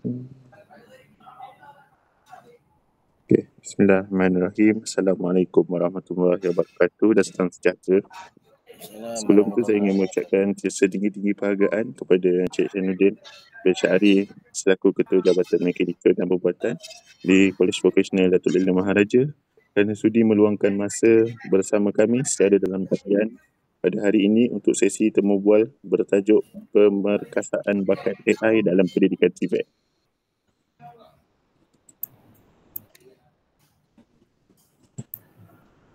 Okay. Bismillahirrahmanirrahim. Assalamualaikum warahmatullahi wabarakatuh dan salam sejahtera. Sebelum tu saya ingin mengucapkan setinggi-tinggi penghargaan kepada Encik Syainuddin bin Syahri selaku Ketua Jabatan Mekanikal dan Perbuatan di Kolej Vokasional Datuk Laila Maharaja kerana sudi meluangkan masa bersama kami secara dalam talian pada hari ini untuk sesi temu bual bertajuk Pemerkasaan Bakat AI dalam Pendidikan TVET.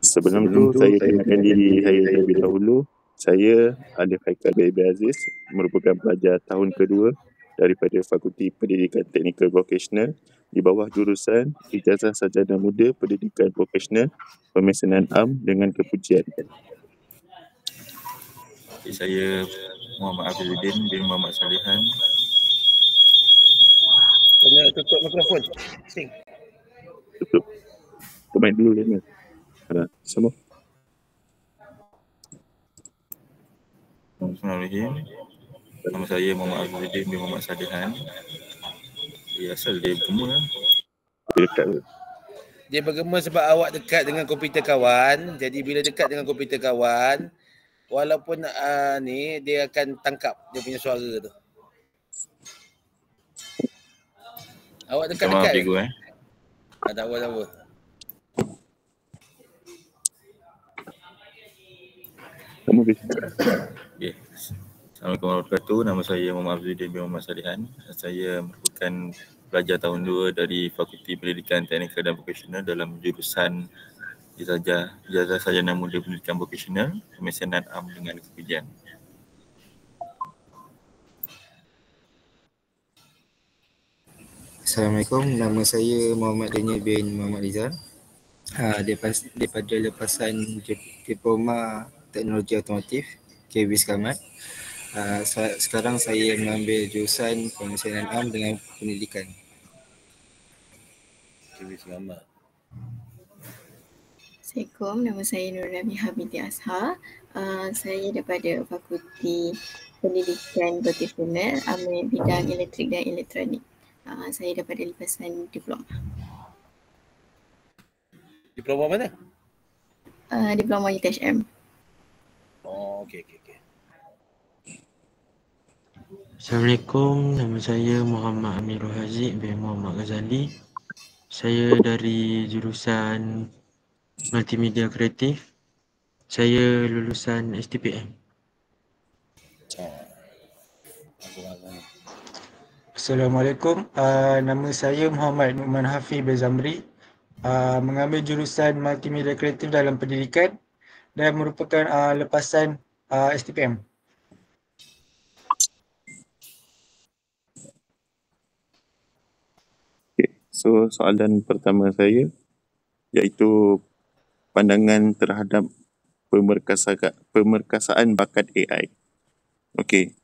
Sebelum tu saya kenalkan diri saya terlebih dahulu. Saya Alif Haikal Baby Aziz, merupakan pelajar tahun kedua daripada Fakulti Pendidikan Teknikal Vokasional di bawah jurusan Ijazah Sarjana Muda Pendidikan Vokasional Pemesanan Am dengan kepujian. Saya Muhammad Afizuddin bin Muhammad Salihan. Kena tutup mikrofon. Sing. Tutup. Kau main dulu ni. Semua. Bismillahirrahmanirrahim. Nama saya Muhammad Afizuddin bin Muhammad Salihan. Dia asal dia bergema. Dekat tu. Dia bergema sebab awak dekat dengan komputer kawan. Jadi bila dekat dengan komputer kawan, walaupun ni dia akan tangkap dia punya suara tu. Awak dekat-dekat. Maaf cikgu Tak apa. Kamu bisa. Okay. Assalamualaikum warahmatullahi wabarakatuh. Nama saya Muhammad Afizuddin bin Muhammad Salihan. Saya merupakan pelajar tahun 2 dari Fakulti Pendidikan Teknikal dan Vokasional dalam jurusan Ijazah Sarjana Muda Pendidikan Vokasional Pemesanan Am dengan kepujian. Assalamualaikum, nama saya Muhammad Daniel bin Muhammad Rizal. Daripada lepasan Diploma Teknologi Automotif KB Selamat. Sekarang saya mengambil jurusan Pemesanan Am dengan Pendidikan. KB Selamat. Assalamualaikum, nama saya Nur Rabiha binti Azhar. Saya daripada Fakulti Pendidikan Vokasional ambil bidang elektrik dan elektronik. Saya daripada lepasan diploma. Diploma mana? Diploma UTHM. Oh, okey. Assalamualaikum, nama saya Muhammad Amirul Haziq bin Muhammad Ghazali. Saya dari jurusan Multimedia Kreatif. Saya lulusan STPM. Assalamualaikum, nama saya Muhammad Numan Hafiz bin Zamri, mengambil jurusan Multimedia Kreatif dalam Pendidikan dan merupakan lepasan STPM. Okay. So soalan pertama saya iaitu pandangan terhadap pemerkasaan bakat AI. Okey.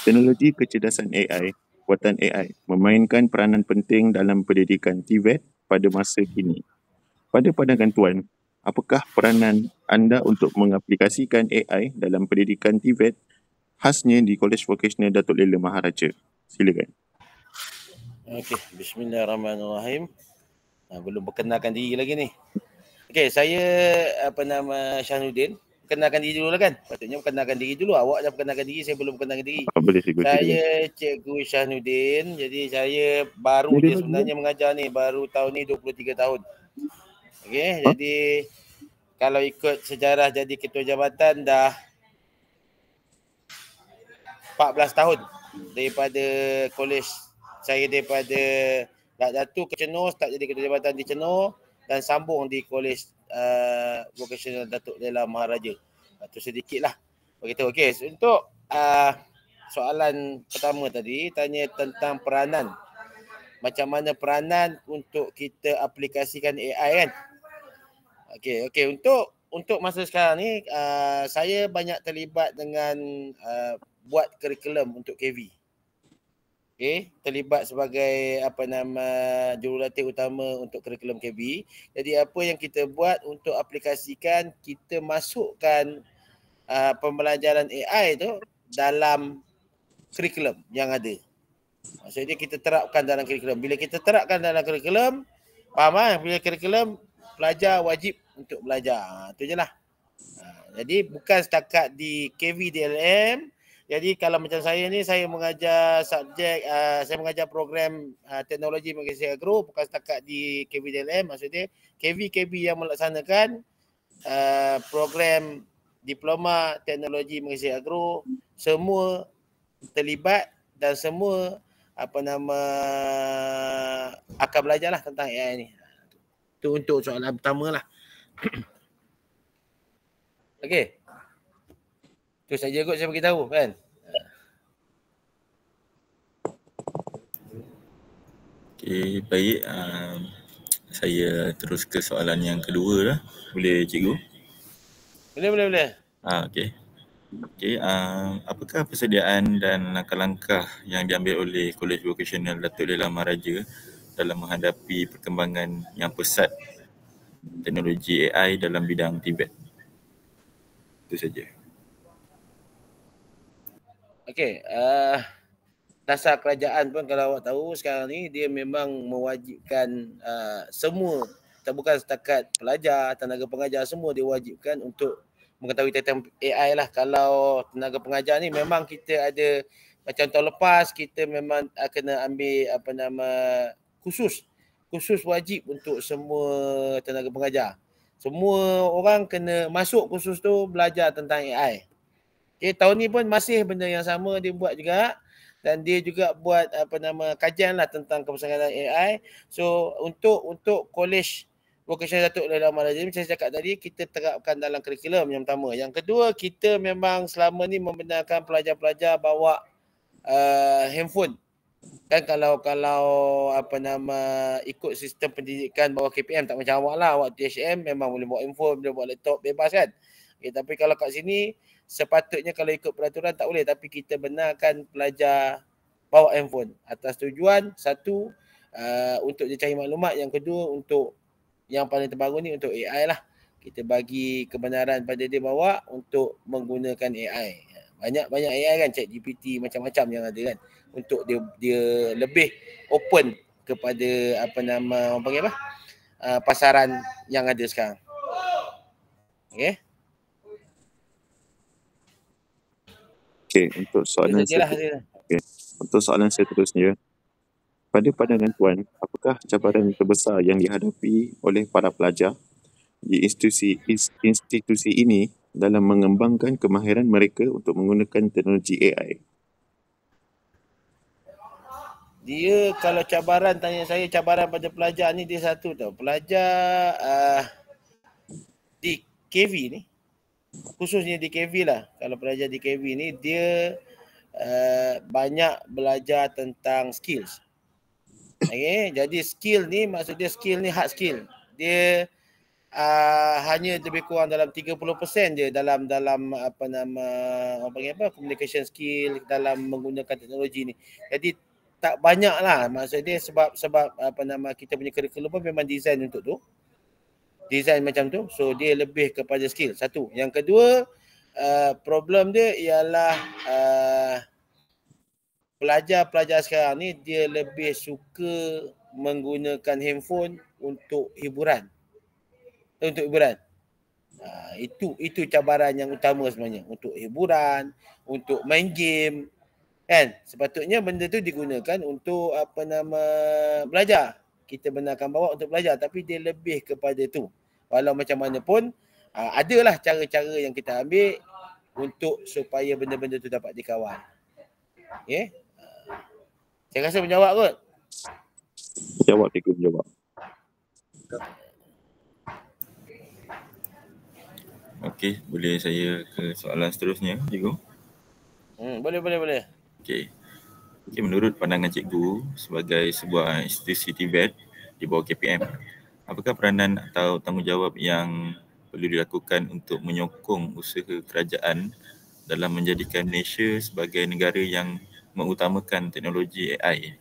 Teknologi kecerdasan AI, buatan AI, memainkan peranan penting dalam pendidikan TVET pada masa kini. Pada pandangan tuan, apakah peranan anda untuk mengaplikasikan AI dalam pendidikan TVET khasnya di Kolej Vokasional Datuk Laila Maharaja? Silakan. Okey, bismillahirrahmanirrahim. Belum perkenalkan diri lagi ni. Okey, saya Syahnuddin. Perkenalkan diri dulu lah kan? Patutnya perkenalkan diri dulu. Awak dah perkenalkan diri, saya belum perkenalkan diri. Boleh cikgu. Saya Cikgu Syahnuddin. Jadi saya baru je sebenarnya mengajar ni. Baru tahun ni 23 tahun. Okey, jadi kalau ikut sejarah jadi ketua jabatan dah 14 tahun daripada kolej. Saya daripada Datu ke Cenor, start jadi ketua jabatan di Cenor dan sambung di Kolej Vokasional Datuk Laila Maharaja. Itu sedikit lah. Begitu. Okey, untuk soalan pertama tadi tanya tentang peranan. Macam mana peranan untuk kita aplikasikan AI kan? Okey. Untuk masa sekarang ni saya banyak terlibat dengan buat kurikulum untuk KV. Okey, terlibat sebagai jurulatih utama untuk kurikulum KB. Jadi apa yang kita buat untuk aplikasikan, kita masukkan pembelajaran AI tu dalam kurikulum yang ada. Maksudnya kita terapkan dalam kurikulum. Bila kita terapkan dalam kurikulum, faham kan? Bila kurikulum, pelajar wajib untuk belajar. Itu je lah. Jadi bukan setakat di KVDLM. Jadi kalau macam saya ni, saya mengajar subjek, saya mengajar program teknologi Malaysia Agro, bukan setakat di KVDLM. Maksudnya KV yang melaksanakan program diploma teknologi Malaysia Agro, semua terlibat dan semua akan belajar lah tentang AI ni. Itu untuk soalan pertama lah. Okey. Tu saja kot saya beritahu kan. Okey, baik. Saya terus ke soalan yang kedua lah. Boleh cikgu? Boleh. Okey. Okey, apakah persediaan dan langkah-langkah yang diambil oleh Kolej Vocasional Datuk Lelah Maharaja dalam menghadapi perkembangan yang pesat teknologi AI dalam bidang TVET? Itu saja. Okey, dasar kerajaan pun kalau awak tahu sekarang ni dia memang mewajibkan semua, bukan setakat pelajar, tenaga pengajar, semua diwajibkan untuk mengetahui tentang AI lah. Kalau tenaga pengajar ni memang kita ada, macam tahun lepas kita memang kena ambil khusus wajib untuk semua tenaga pengajar. Semua orang kena masuk khusus tu belajar tentang AI. Okay, tahun ni pun masih benda yang sama dia buat juga, dan dia juga buat kajian lah tentang kebersamaan AI. So untuk Kolej Vocasional Datuk Lelah Maharaja, macam saya cakap tadi, kita terapkan dalam kurikulum yang pertama. Yang kedua, kita memang selama ni membenarkan pelajar-pelajar bawa handphone. Kan kalau ikut sistem pendidikan bawah KPM tak macam awak lah. Awak THM memang boleh bawa handphone, boleh bawa laptop, bebas kan. Okay, tapi kalau kat sini sepatutnya kalau ikut peraturan tak boleh, tapi kita benarkan pelajar bawa handphone atas tujuan satu, untuk dia cari maklumat, yang kedua untuk yang paling terbaru ni untuk AI lah. Kita bagi kebenaran pada dia bawa untuk menggunakan AI. Banyak AI kan, ChatGPT macam-macam yang ada kan, untuk dia lebih open kepada pasaran yang ada sekarang. Okey. Okey, untuk soalan seterusnya, pada pandangan Puan, apakah cabaran terbesar yang dihadapi oleh para pelajar di institusi ini dalam mengembangkan kemahiran mereka untuk menggunakan teknologi AI? Dia kalau cabaran, tanya saya cabaran pada pelajar ni, dia satu tau. Pelajar di KV ni, khususnya di KV lah. Kalau pelajar di KV ni, dia banyak belajar tentang skills. Okay, jadi skill ni, maksudnya skill ni hard skill. Dia hanya lebih kurang dalam 30% je dalam communication skill dalam menggunakan teknologi ni. Jadi tak banyak lah, maksudnya sebab kita punya kurikulum pun memang design untuk tu. Design macam tu. So dia lebih kepada skill. Satu. Yang kedua, problem dia ialah pelajar-pelajar sekarang ni dia lebih suka menggunakan handphone untuk hiburan. Itu cabaran yang utama sebenarnya. Untuk hiburan, untuk main game. Kan? Sepatutnya benda tu digunakan untuk belajar. Kita benarkan bawa untuk belajar, tapi dia lebih kepada tu. Walau macam mana pun, adalah cara-cara yang kita ambil untuk supaya benda-benda tu dapat dikawal. Okay? Saya rasa menjawab kot. Jawab, cikgu, jawab. Okey, boleh saya ke soalan seterusnya, cikgu? Boleh. Okey, menurut pandangan cikgu sebagai sebuah institusi TVET di bawah KPM, apakah peranan atau tanggungjawab yang perlu dilakukan untuk menyokong usaha kerajaan dalam menjadikan Malaysia sebagai negara yang mengutamakan teknologi AI?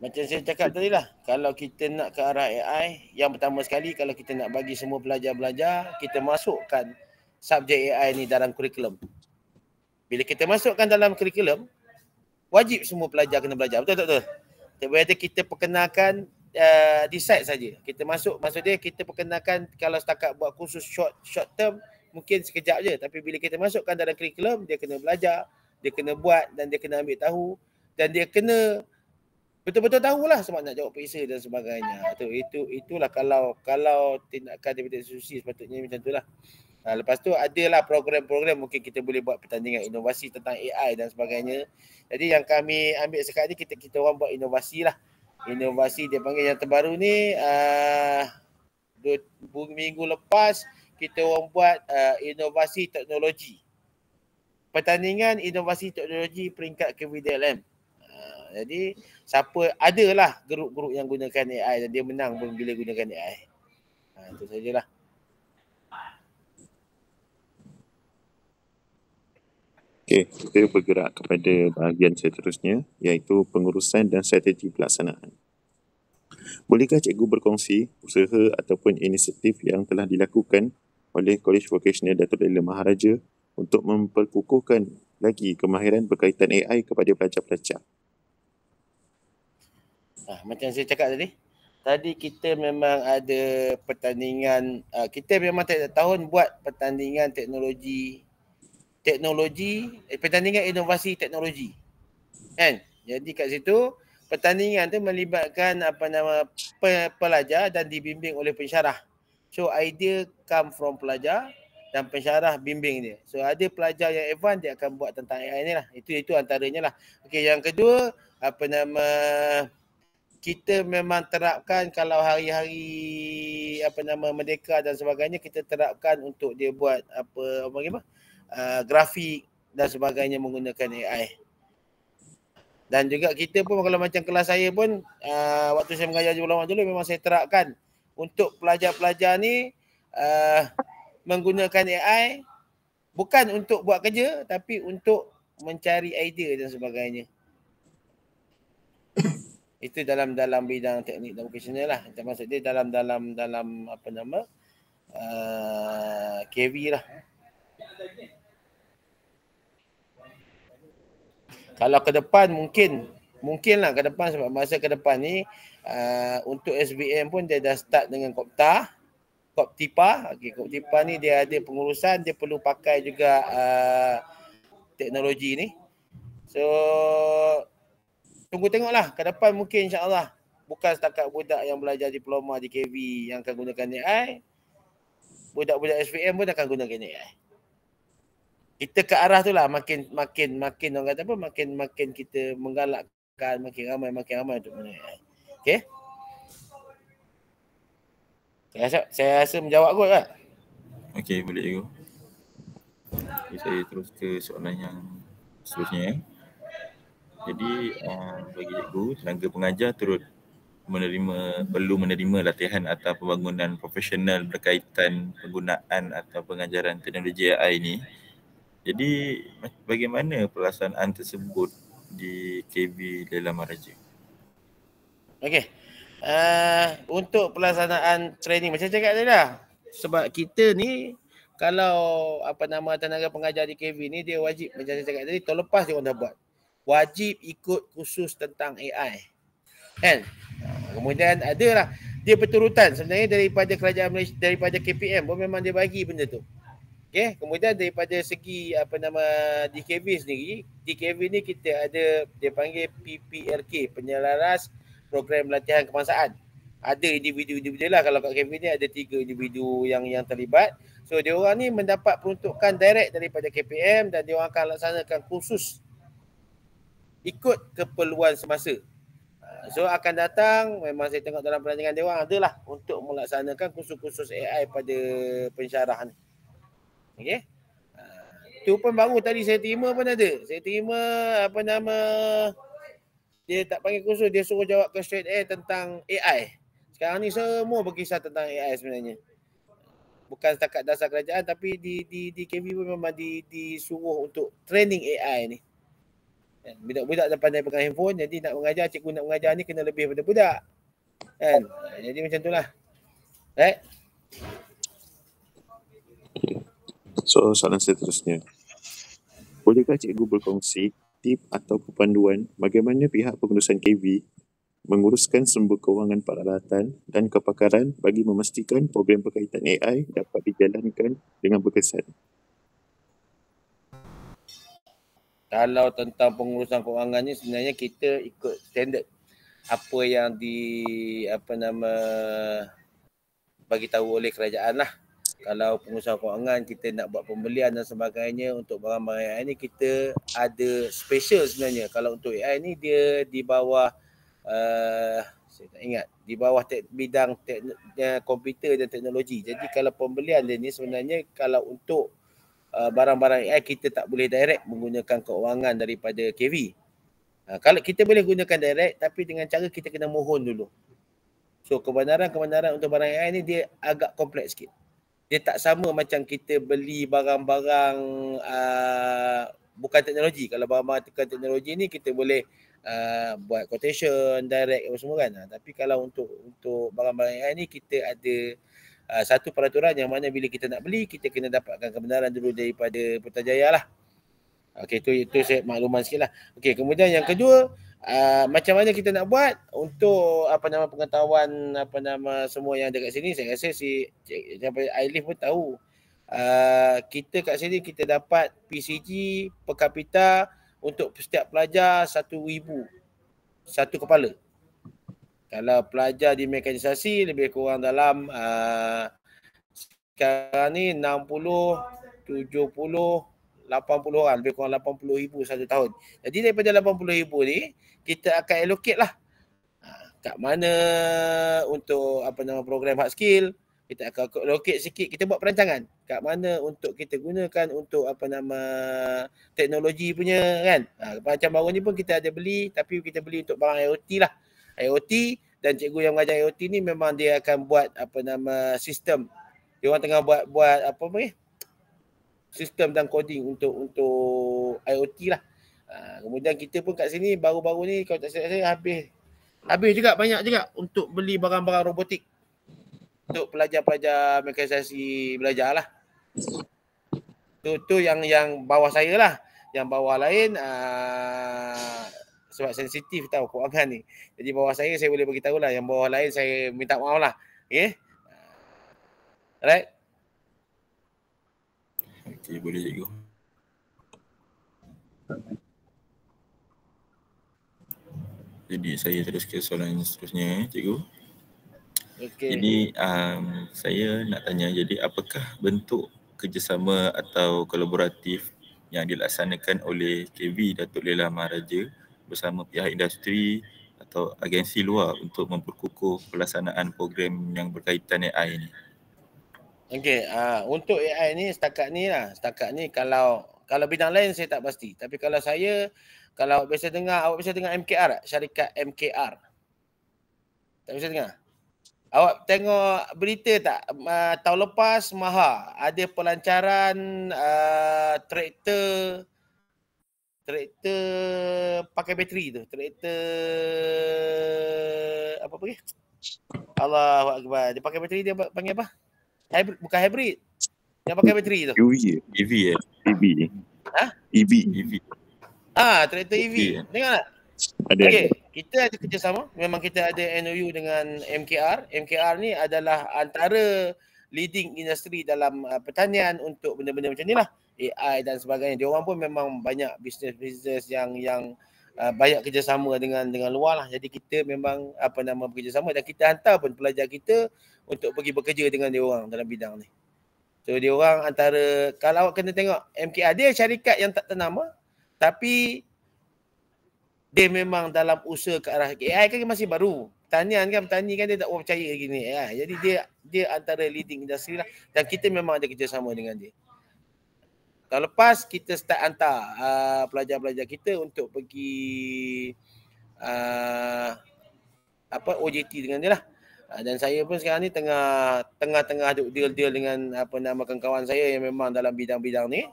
Macam saya cakap tadi lah, kalau kita nak ke arah AI, yang pertama sekali kalau kita nak bagi semua pelajar belajar, kita masukkan subjek AI ni dalam kurikulum. Bila kita masukkan dalam kurikulum, wajib semua pelajar kena belajar. Betul tak betul? Whether kita perkenalkan decide saja. Kita masuk, maksud dia kita perkenalkan kalau setakat buat kursus short term mungkin sekejap je, tapi bila kita masukkan dalam kurikulum, dia kena belajar, dia kena buat dan dia kena ambil tahu dan dia kena betul-betul tahulah sebab nak jawab periksa dan sebagainya. Itulah kalau tindakan daripada institusi sepatutnya macam itulah. Lepas tu adalah program-program mungkin kita boleh buat pertandingan inovasi tentang AI dan sebagainya. Jadi yang kami ambil sekarang ni kita orang buat inovasi lah. Inovasi dia panggil yang terbaru ni 2 minggu lepas kita orang buat inovasi teknologi. Pertandingan inovasi teknologi peringkat KVDLM. Jadi siapa adalah grup-grup yang gunakan AI dan dia menang pun bila gunakan AI. Itu sajalah. Okey, kita bergerak kepada bahagian seterusnya iaitu pengurusan dan strategi pelaksanaan. Bolehkah cikgu berkongsi usaha ataupun inisiatif yang telah dilakukan oleh Kolej Vocasional Datuk Laila Maharaja untuk memperkukuhkan lagi kemahiran berkaitan AI kepada pelajar-pelajar? Macam saya cakap tadi kita memang ada pertandingan, kita memang tiap tahun buat pertandingan pertandingan inovasi teknologi. Kan? Jadi kat situ pertandingan tu melibatkan pelajar dan dibimbing oleh pensyarah. So idea come from pelajar dan pensyarah bimbing dia. So ada pelajar yang advance dia akan buat tentang AI ni lah. Itu antaranya lah. Okey, yang kedua kita memang terapkan kalau hari-hari Merdeka dan sebagainya, kita terapkan untuk dia buat grafik dan sebagainya menggunakan AI. Dan juga kita pun kalau macam kelas saya pun waktu saya mengajar ulama dulu memang saya terapkan untuk pelajar-pelajar ni menggunakan AI bukan untuk buat kerja tapi untuk mencari idea dan sebagainya. Itu dalam bidang teknik dan vocasional lah. Maksud dia dalam KV lah. Kalau ke depan mungkinlah ke depan, sebab masa ke depan ni untuk SBM pun dia dah start dengan Koptipa. Okey, Koptipa ni dia ada pengurusan, dia perlu pakai juga teknologi ni. So tunggu tengoklah ke depan, mungkin insya-Allah bukan setakat budak yang belajar diploma di KV yang akan gunakan AI. Budak-budak SBM pun akan gunakan AI. Kita ke arah tu lah, makin orang kata apa, makin kita menggalakkan makin ramai untuk guna AI. Okey? Saya rasa menjawab kot tak? Okey, boleh cikgu. Okay, saya terus ke soalan yang seterusnya. Jadi bagi cikgu, tenaga pengajar perlu menerima latihan atau pembangunan profesional berkaitan penggunaan atau pengajaran teknologi AI ni. Jadi bagaimana pelaksanaan tersebut di KV Laila Maharaja? Okey. Untuk pelaksanaan training macam cakap tadi dah. Sebab kita ni kalau tenaga pengajar di KV ni dia wajib macam saya cakap tadi, tahun lepas dia orang dah buat. Wajib ikut kursus tentang AI. Kan? Kemudian adalah dia berturutan sebenarnya daripada kerajaan Malaysia, daripada KPM pun memang dia bagi benda tu. Okey, kemudian daripada segi DKV sendiri, DKV ni kita ada dia panggil PPLK, Penyelaras Program Latihan Kebangsaan. Ada individu-individu lah, kalau kat KV ni ada 3 individu yang terlibat. So dia orang ni mendapat peruntukan direct daripada KPM dan dia orang akan laksanakan kursus ikut keperluan semasa. So akan datang, memang saya tengok dalam perancangan dia orang adalah untuk melaksanakan kursus-kursus AI pada pensyarah ni. Okey. Tu pun baru tadi saya terima pun ada. Saya terima dia tak panggil kursus, dia suruh jawab question tentang AI. Sekarang ni semua berkisah tentang AI sebenarnya. Bukan setakat dasar kerajaan tapi di KV pun memang disuruh untuk training AI ni. Budak-budak dah pandai pegang handphone, jadi nak mengajar, cikgu nak mengajar ni kena lebih pada budak. Kan? Jadi macam itulah. Right? So soalan seterusnya, bolehkah cikgu berkongsi tip atau panduan bagaimana pihak pengurusan KV menguruskan sumber kewangan peralatan dan kepakaran bagi memastikan program berkaitan AI dapat dijalankan dengan berkesan. Kalau tentang pengurusan kewangan ni sebenarnya kita ikut standard apa yang bagi tahu oleh kerajaan lah. Kalau pengurusan kewangan kita nak buat pembelian dan sebagainya untuk barang-barang AI ni, kita ada special sebenarnya. Kalau untuk AI ni dia di bawah saya tak ingat, di bawah bidang komputer dan teknologi. Jadi kalau pembelian dia ni sebenarnya kalau untuk barang-barang AI kita tak boleh direct menggunakan kewangan daripada KV. Kalau kita boleh gunakan direct tapi dengan cara kita kena mohon dulu. So kebenaran untuk barang AI ni dia agak kompleks sikit. Dia tak sama macam kita beli barang-barang bukan teknologi. Kalau barang-barang bukan teknologi ni kita boleh buat quotation direct apa semua kan. Tapi kalau untuk barang-barang AI ni kita ada satu peraturan yang mana bila kita nak beli kita kena dapatkan kebenaran dulu daripada Putrajaya lah. Okey, itu saya makluman sikit lah. Okey, kemudian yang kedua, macam mana kita nak buat untuk pengetahuan semua yang ada kat sini. Saya rasa si Ailif pun tahu. Kita kat sini kita dapat PCG per kapita untuk setiap pelajar 1,000 satu kepala. Kalau pelajar di mekanisasi lebih kurang dalam sekarang ni 60, 70, 80 orang, lebih kurang 80,000 satu tahun. Jadi daripada 80,000 ni kita akan allocate lah kat mana untuk program hard skill, kita akan allocate sikit, kita buat perancangan kat mana untuk kita gunakan untuk teknologi punya kan. Macam baru ni pun kita ada beli, tapi kita beli untuk barang IoT lah. IoT, dan cikgu yang mengajar IoT ni memang dia akan buat sistem. Dia orang tengah buat sistem dan coding untuk IoT lah. Kemudian kita pun kat sini baru-baru ni kalau tak silap saya habis juga banyak juga untuk beli barang-barang robotik untuk pelajar-pelajar mekanisasi belajar lah. Tu yang bawah saya lah. Yang bawah lain sebab sensitif tahu kewangan ni. Jadi bawah saya boleh beritahu lah. Yang bawah lain saya minta maaf lah. Okay. Alright. Okey, boleh cikgu. Jadi saya terus ke soalan seterusnya cikgu. Okay. Jadi saya nak tanya, jadi apakah bentuk kerjasama atau kolaboratif yang dilaksanakan oleh KV Datuk Lelah Maharaja bersama pihak industri atau agensi luar untuk memperkukuh pelaksanaan program yang berkaitan AI ni? Okey, untuk AI ni setakat ni kalau bidang lain saya tak pasti. Tapi kalau saya, awak biasa dengar MKR tak? Syarikat MKR. Tak biasa dengar? Awak tengok berita tak? Tahun lepas Maha ada pelancaran traktor pakai bateri tu. Traktor apa pergi? Allahu Akbar. Dia pakai bateri, dia panggil apa? Hybrid, bukan hybrid. Yang pakai bateri tu. EV EV. Traktor EV. Dengar tak? Ada. Okey, kita ada kerjasama. Memang kita ada MOU dengan MKR. MKR ni adalah antara leading industri dalam pertanian untuk benda-benda macam ni lah. AI dan sebagainya. Dia orang pun memang banyak bisnes yang banyak kerjasama dengan luar lah. Jadi kita memang bekerjasama dan kita hantar pun pelajar kita untuk pergi bekerja dengan dia orang dalam bidang ni. So dia orang antara, kalau awak kena tengok MKR, dia syarikat yang tak ternama tapi dia memang dalam usaha ke arah AI kan masih baru. Petani kan dia tak percaya lagi ni AI. Jadi dia antara leading industri lah dan kita memang ada kerjasama dengan dia. Tahun lepas kita start hantar pelajar-pelajar kita untuk pergi OJT dengan dia lah. Dan saya pun sekarang ni tengah duk deal dengan kawan-kawan saya yang memang dalam bidang-bidang ni.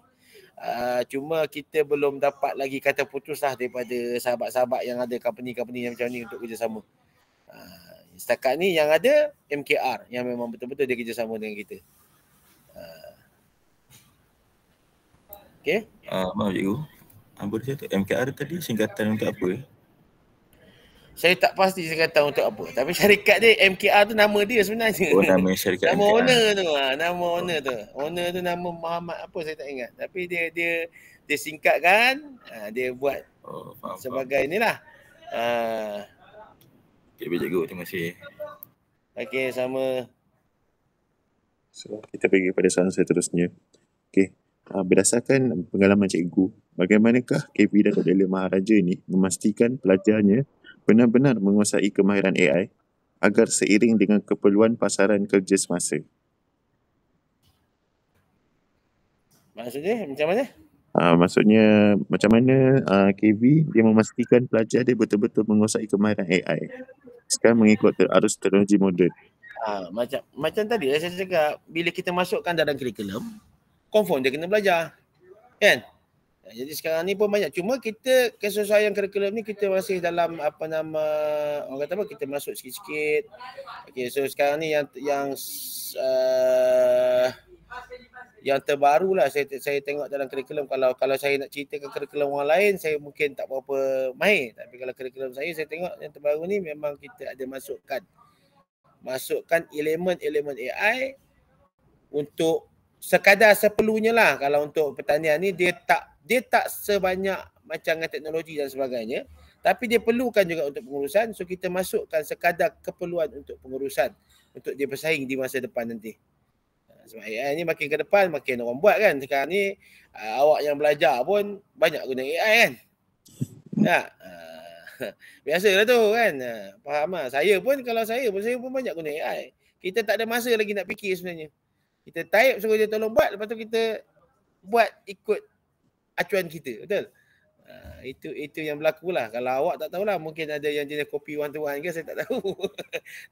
Cuma kita belum dapat lagi kata putus lah daripada sahabat-sahabat yang ada company-company yang macam ni untuk kerjasama. Setakat ni yang ada MKR yang memang betul-betul dia kerjasama dengan kita. Okay. Maaf cikgu. Boleh saya tahu MKR tadi singkatan untuk apa? Saya tak pasti singkatan untuk apa. Tapi syarikat dia, MKR tu nama dia sebenarnya. Oh, nama syarikat Nama MKR. owner tu. Nama owner tu. Owner tu nama Muhammad apa saya tak ingat. Tapi dia singkatkan, dia buat Faham. sebagai inilah. Okay, baik cikgu. Terima kasih. Okey, sama. So, kita pergi pada soalan seterusnya. Okey. Berdasarkan pengalaman cikgu, bagaimanakah KV dan Dr. Maharaja ini memastikan pelajarnya benar-benar menguasai kemahiran AI agar seiring dengan keperluan pasaran kerja semasa? Maksudnya macam mana? Maksudnya macam mana KV dia memastikan pelajar dia betul-betul menguasai kemahiran AI sekarang mengikut arus teknologi moden. Macam tadi saya cakap, bila kita masukkan dalam kurikulum, confirm dia kena belajar. Kan? Jadi sekarang ni pun banyak. Cuma kita kesesuaian kurikulum ni kita masih dalam orang kata apa, kita masuk sikit-sikit. Okay, so sekarang ni yang terbaru lah saya tengok dalam kurikulum. Kalau saya nak ceritakan kurikulum orang lain, saya mungkin tak berapa mahir. Tapi kalau kurikulum saya tengok yang terbaru ni memang kita ada masukkan elemen-elemen AI untuk sekadar seperlunya lah. Kalau untuk pertanian ni dia tak sebanyak macam dengan teknologi dan sebagainya, tapi dia perlukan juga untuk pengurusan. So kita masukkan sekadar keperluan untuk pengurusan untuk dia bersaing di masa depan nanti. Sebab AI ni makin ke depan makin orang buat kan. Sekarang ni awak yang belajar pun banyak guna AI kan. Tak? Biasalah tu kan. Faham lah. Saya pun banyak guna AI. Kita tak ada masa lagi nak fikir sebenarnya. Kita type suruh dia tolong buat, lepas tu kita buat ikut acuan kita. Betul? Itu yang berlaku lah. Kalau awak tak tahulah, mungkin ada yang jenis copy one to one ke, saya tak tahu.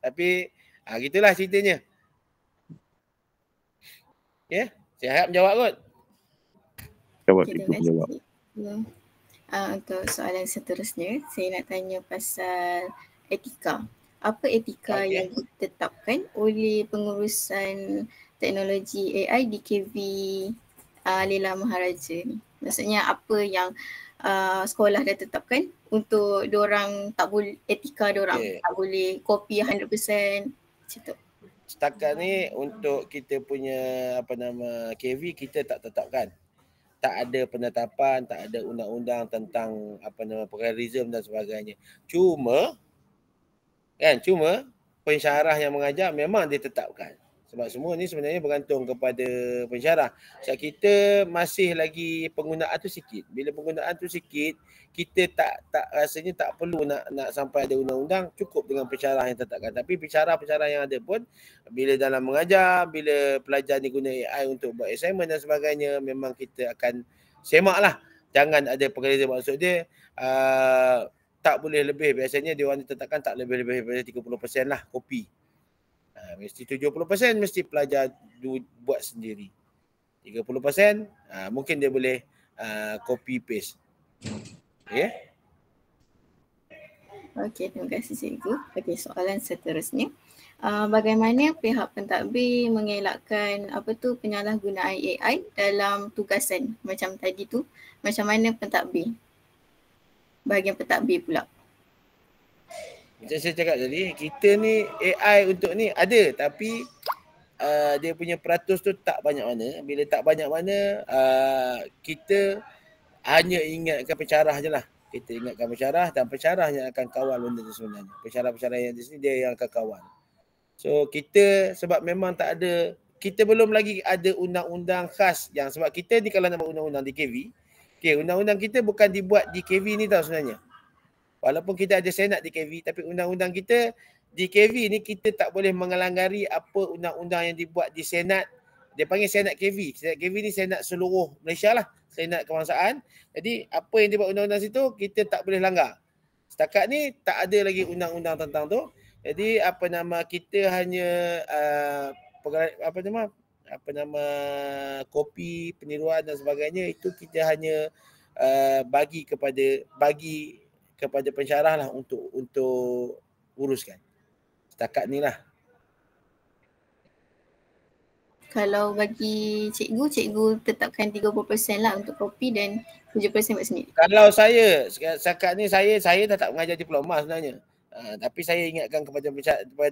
Tapi gitulah ceritanya. Ya, saya harap menjawab kot. Jawab, Okay, cikgu jawab. Untuk soalan seterusnya, saya nak tanya pasal etika. Apa etika yang ditetapkan oleh pengurusan teknologi AI di KV Leila Maharaja ni? Maksudnya apa yang sekolah dah tetapkan untuk diorang tak boleh, etika diorang tak boleh copy 100% macam tu. Setakat ni untuk kita punya KV kita tak tetapkan. Tak ada penetapan, tak ada undang-undang tentang pluralism dan sebagainya. Cuma pensyarah yang mengajar memang ditetapkan. Sebab semua ni sebenarnya bergantung kepada pensyarah. Sebab kita masih lagi penggunaan tu sikit. Bila penggunaan tu sikit, kita tak rasanya tak perlu nak sampai ada undang-undang, cukup dengan pensyarah yang tetapkan. Tapi pensyarah-pensyarah yang ada pun bila dalam mengajar, bila pelajar ni guna AI untuk buat assignment dan sebagainya, memang kita akan semak lah. Jangan ada perbezaan. Maksud dia tak boleh lebih. Biasanya dia orang ditetapkan tak lebih-lebih daripada 30% lah kopi. Mesti 70% mesti pelajar buat sendiri. 30% mungkin dia boleh copy paste. Ya. Okey, terima kasih cikgu. Okey, soalan seterusnya. Bagaimana pihak pentadbir mengelakkan penyalahgunaan AI dalam tugasan macam tadi tu? Macam mana pentadbir? Bahagian pentadbir pula. Macam saya cakap tadi, kita ni AI untuk ni ada, tapi dia punya peratus tu tak banyak mana. Bila tak banyak mana, kita hanya ingatkan pensyarah je lah. Kita ingatkan pensyarah dan pensyarah yang akan kawal benda tu sebenarnya. Pensyarah-pensyarah yang di sini dia yang akan kawal. So kita sebab memang tak ada, kita belum lagi ada undang-undang khas yang, sebab kita ni kalau nak buat undang-undang di KV, undang-undang kita bukan dibuat di KV ni tau sebenarnya. Walaupun kita ada senat di KV, tapi undang-undang kita di KV ni kita tak boleh mengelanggari apa undang-undang yang dibuat di senat. Dia panggil senat KV. Senat KV ni senat seluruh Malaysia lah, senat kebangsaan. Jadi apa yang dibuat undang-undang situ kita tak boleh langgar. Setakat ni tak ada lagi undang-undang tentang tu. Jadi kita hanya kopi, peniruan dan sebagainya itu kita hanya bagi kepada pensyarah lah untuk uruskan. Setakat ni lah. Kalau bagi cikgu tetapkan 30% lah untuk kopi dan 7% buat sendiri. Kalau saya, setakat ni saya tak mengajar diploma sebenarnya. Tapi saya ingatkan kepada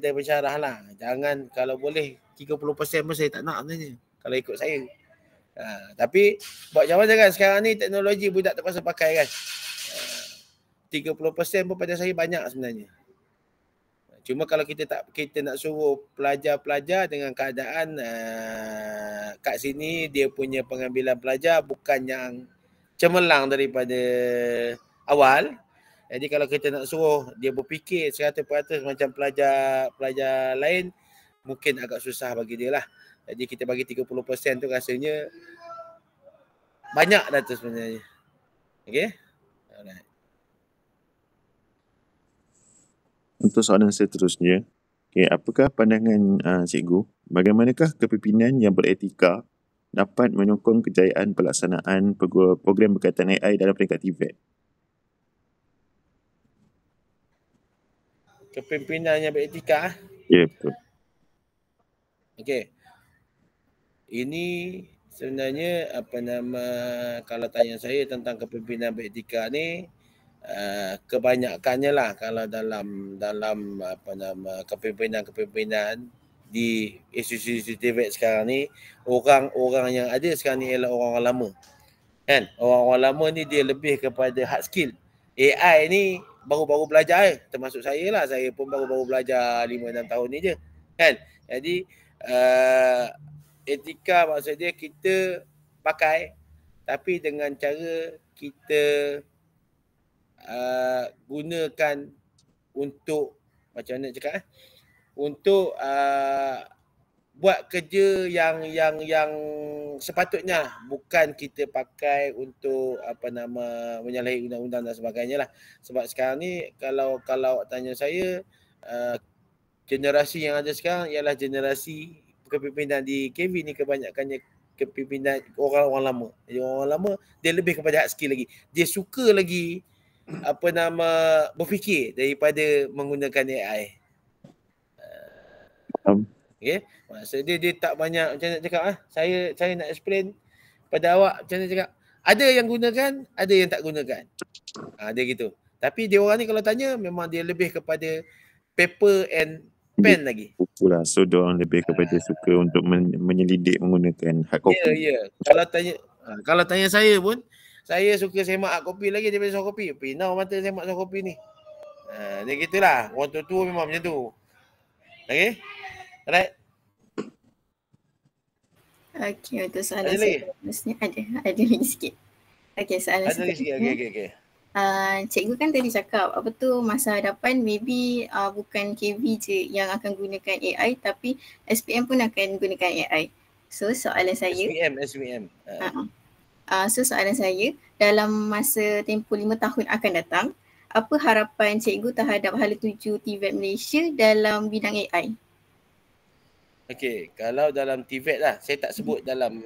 pensyarah lah. Jangan, kalau boleh 30% pun saya tak nak sebenarnya. Kalau ikut saya. Tapi buat macam mana kan sekarang ni teknologi budak terpaksa pakai kan. 30% pun pada saya banyak sebenarnya. Cuma kalau kita nak suruh pelajar-pelajar dengan keadaan kat sini dia punya pengambilan pelajar bukan yang cemerlang daripada awal. Jadi kalau kita nak suruh dia berfikir 100% macam pelajar lain, mungkin agak susah bagi dia lah. Jadi kita bagi 30% tu rasanya banyak dah tu sebenarnya. Okay? Alright. Untuk soalan seterusnya, apakah pandangan cikgu, bagaimanakah kepimpinan yang beretika dapat menyokong kejayaan pelaksanaan program berkaitan AI dalam peringkat TVET? Kepimpinan yang beretika? Ya, betul. Okey. Ini sebenarnya kalau tanya saya tentang kepimpinan beretika ni, kebanyakannya lah kalau dalam kepimpinan di institusi TVET sekarang ni, orang-orang yang ada sekarang ni ialah orang-orang lama. Kan? Orang-orang lama ni dia lebih kepada hard skill. AI ni baru-baru belajar termasuk saya lah. Saya pun baru-baru belajar 5-6 tahun ni je. Kan? Jadi etika maksud dia kita pakai tapi dengan cara kita gunakan untuk macam mana cakap untuk buat kerja yang sepatutnya, bukan kita pakai untuk menyalahi undang-undang dan sebagainya lah. Sebab sekarang ni kalau tanya saya, generasi yang ada sekarang ialah generasi kepimpinan di KV ni kebanyakannya kepimpinan orang-orang lama. Jadi orang lama dia lebih kepada hard skill lagi. Dia suka lagi berfikir daripada menggunakan AI. Okay. Maksud dia tak banyak macam nak cakap saya nak explain pada awak macam mana cakap. Ada yang gunakan, ada yang tak gunakan. Dia gitu. Tapi dia orang ni kalau tanya memang dia lebih kepada paper and pen lagi. Buku lah. So dia orang lebih kepada suka untuk menyelidik menggunakan hard copy. Ya. Kalau tanya saya pun, saya suka semak hard copy lagi daripada soft copy. Pinau mata semak soft copy ni. Dia gitulah. Orang tua memang macam tu. Okay? Alright. Okey, untuk soalan seterusnya ada lagi sikit. Okey, soalan seterusnya. Ada lagi sikit. Okey. Cikgu kan tadi cakap apa tu masa hadapan maybe bukan KV je yang akan gunakan AI tapi SPM pun akan gunakan AI. So soalan saya SPM. So soalan saya, dalam masa tempoh 5 tahun akan datang, apa harapan cikgu terhadap hala tuju TVET Malaysia dalam bidang AI? Okey, kalau dalam TVET lah, saya tak sebut dalam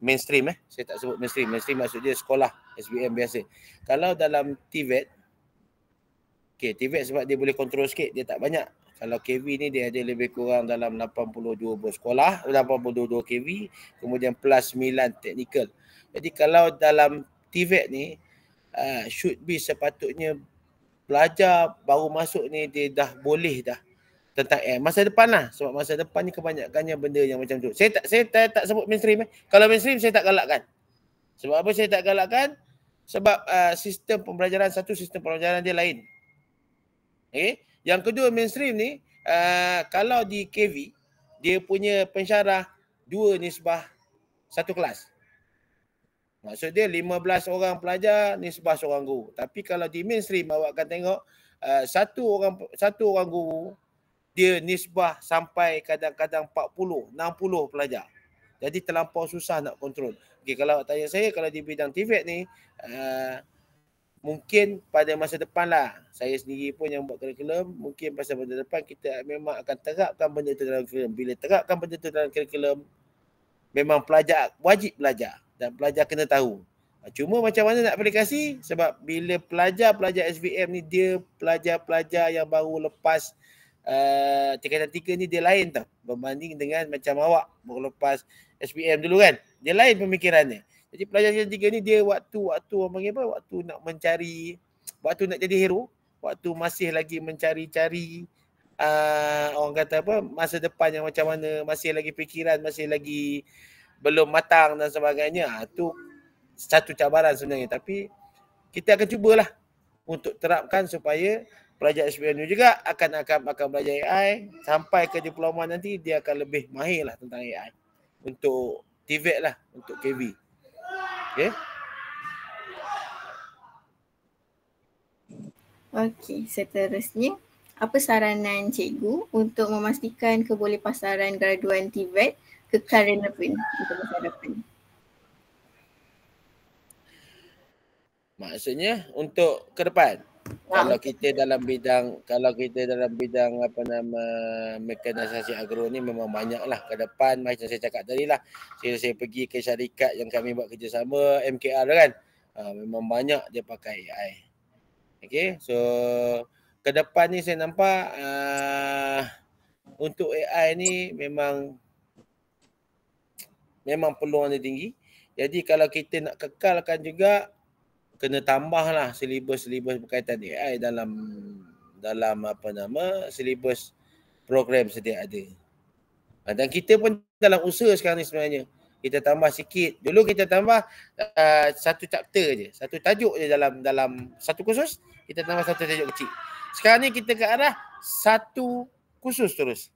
mainstream saya tak sebut mainstream. Mainstream maksud dia sekolah SPM biasa. Kalau dalam TVET, TVET sebab dia boleh kontrol sikit, dia tak banyak. Kalau KV ni dia ada lebih kurang dalam 82 bersekolah, 82 KV, kemudian plus 9 teknikal. Jadi kalau dalam TVET ni, should be sepatutnya pelajar baru masuk ni dia dah boleh dah tentang masa depan lah. Sebab masa depan ni kebanyakannya benda yang macam tu. Saya tak sebut mainstream. Kalau mainstream saya tak galakkan. Sebab apa saya tak galakkan? Sebab sistem pembelajaran dia lain. Okay? Yang kedua, mainstream ni kalau di KV dia punya pensyarah 2 nisbah 1 kelas. Maksud dia 15 orang pelajar nisbah seorang guru. Tapi kalau di mainstream awak akan tengok satu orang guru dia nisbah sampai kadang-kadang 40, 60 pelajar. Jadi terlampau susah nak kontrol. Okay, kalau tanya saya, kalau di bidang TVET ni mungkin pada masa depan lah, saya sendiri pun yang buat kurikulum, mungkin pada masa depan kita memang akan terapkan benda tu dalam kurikulum. Bila terapkan benda tu dalam kurikulum, memang pelajar wajib belajar dan pelajar kena tahu. Cuma macam mana nak aplikasi, sebab bila pelajar SVM ni dia pelajar-pelajar yang baru lepas tingkatan 3 ni dia lain tau berbanding dengan macam awak baru lepas SPM dulu kan. Dia lain pemikirannya. Jadi pelajar tingkatan 3 ni dia waktu orang panggil apa? Waktu nak mencari, waktu nak jadi hero, waktu masih lagi mencari-cari orang kata apa, masa depan yang macam mana, masih lagi fikiran, masih lagi belum matang dan sebagainya. Tu satu cabaran sebenarnya, tapi kita akan cubalah untuk terapkan supaya pelajar SPM juga akan belajar AI sampai ke diploma nanti dia akan lebih mahir lah tentang AI untuk TVET lah, untuk KV. Okay. Okey, seterusnya, apa saranan cikgu untuk memastikan kebolehpasaran graduan TVET kekal relevan untuk masa depan? Maksudnya untuk ke depan. Kalau kita dalam bidang apa nama mekanisasi agro ni memang banyaklah ke depan, macam saya cakap tadi lah. Saya pergi ke syarikat yang kami buat kerjasama MKR kan. Memang banyak dia pakai AI. Okay, so ke depan ni saya nampak untuk AI ni memang peluang dia tinggi. Jadi kalau kita nak kekalkan juga, kena tambahlah silibus berkaitan AI dalam apa nama silibus program sedia ada. Dan kita pun dalam usaha sekarang ni sebenarnya. Kita tambah sikit. Dulu kita tambah satu chapter je, satu tajuk je dalam satu kursus, kita tambah satu tajuk kecil. Sekarang ni kita ke arah satu kursus terus.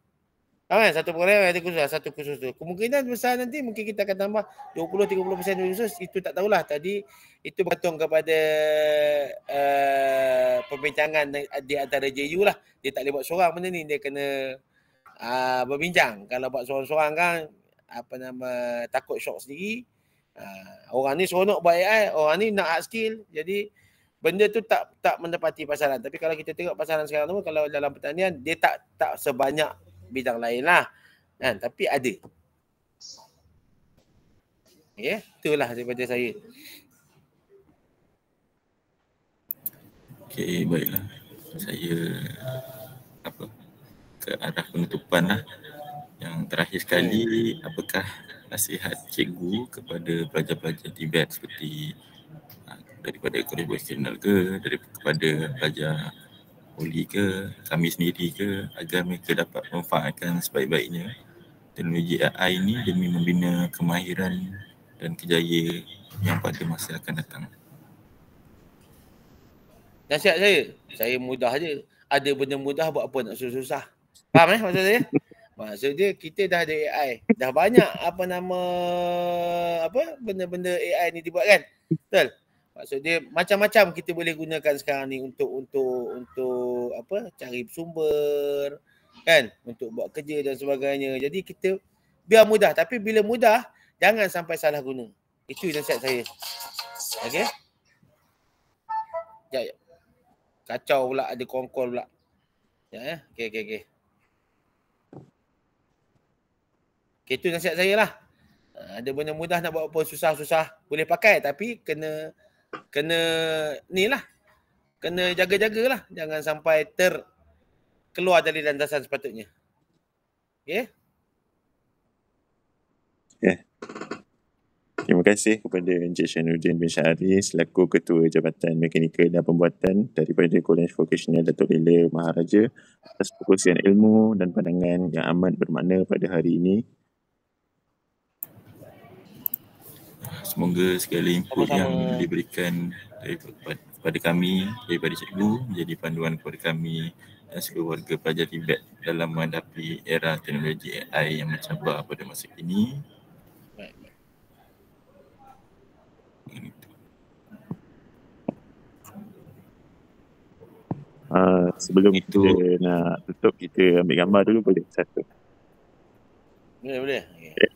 Kan? Satu program ada kursus, satu kursus tu. Kemungkinan besar nanti mungkin kita akan tambah 20-30% kursus. Itu tak tahulah. Tadi itu bergantung kepada perbincangan di antara JU lah. Dia tak boleh buat seorang benda ni. Dia kena berbincang. Kalau buat seorang-seorang kan apa nama takut shock sendiri. Orang ni seronok buat AI, orang ni nak hard skill. Jadi benda tu tak mendapati pasaran. Tapi kalau kita tengok pasaran sekarang tu, kalau dalam pertanian dia tak sebanyak bidang lain lah kan, tapi ada. Ya, itulah daripada saya. Okey, baiklah. Saya ke arah penutupan lah. Yang terakhir sekali, apakah nasihat cikgu kepada pelajar-pelajar TVET seperti daripada kolej vocational ke, kepada pelajar poli ke, kami sendiri ke, agar mereka dapat memanfaatkan sebaik-baiknya teknologi AI ini demi membina kemahiran dan kejayaan yang pada masa akan datang. Nasihat saya mudah je. Ada benda mudah buat apa nak susah-susah. Faham maksud saya? Maksudnya kita dah ada AI. Dah banyak benda-benda AI ni dibuat kan? Betul? Maksudnya macam-macam kita boleh gunakan sekarang ni untuk cari sumber kan, untuk buat kerja dan sebagainya. Jadi kita biar mudah, tapi bila mudah jangan sampai salah guna. Itu nasihat saya. Okey. Ya. Kacau pula, ada kongkol pula. Ya, okey. Itu nasihat saya lah. Ada benda mudah nak buat apa susah-susah boleh pakai, tapi kena jaga-jagalah, jangan sampai keluar dari landasan sepatutnya. Okey. Okay. Terima kasih kepada Encik Syainuddin bin Syahari selaku Ketua Jabatan Mekanikal dan Pembuatan daripada Kolej Vocational Datuk Lila Maharaja atas perkongsian ilmu dan pandangan yang amat bermakna pada hari ini. Semoga segala input yang diberikan kepada kami, daripada cikgu, menjadi panduan kepada kami dan seluruh warga pelajar TVET dalam menghadapi era teknologi AI yang mencabar pada masa kini. Sebelum kita nak tutup, kita ambil gambar dulu boleh? Satu. Boleh. Okay.